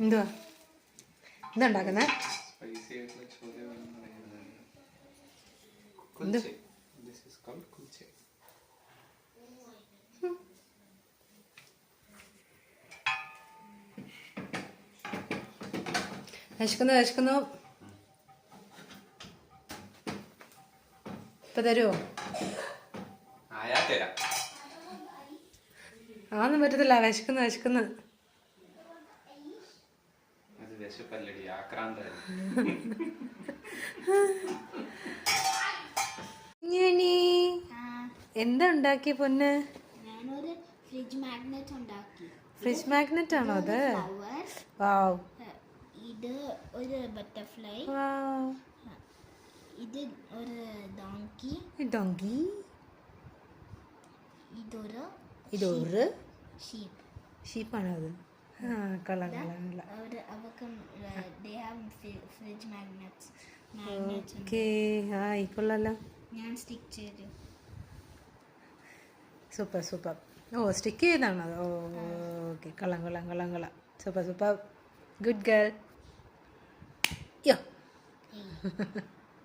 എന്തുവാ എന്തുണ്ടാക്കുന്നേ? വിശക്കുന്നു. ഇപ്പൊ തരുമോ? ആന്നും പറ്റത്തില്ല. വിശക്കുന്നു. എന്താ ഉണ്ടാക്കി പൊന്ന്? ഫ്രിഡ്ജ് മാഗ്നറ്റ് ആണോ അത്? വാവ്. ഇത് ഒരു ബട്ടർഫ്ലൈ. ഇത് ഒരു ഡോങ്കി. ഇതൊരു ഷീപ്പാണോ അത്? കൊള്ളാം. കൊള്ളാലോ. ഞാൻ സ്റ്റിക്ക് ചെയ്തു. സൂപ്പർ. ഓ, സ്റ്റിക്ക് ചെയ്താണോ അത്? ഓക്കെ. കൊള്ളാം. സൂപ്പർ. Good girl. യോ.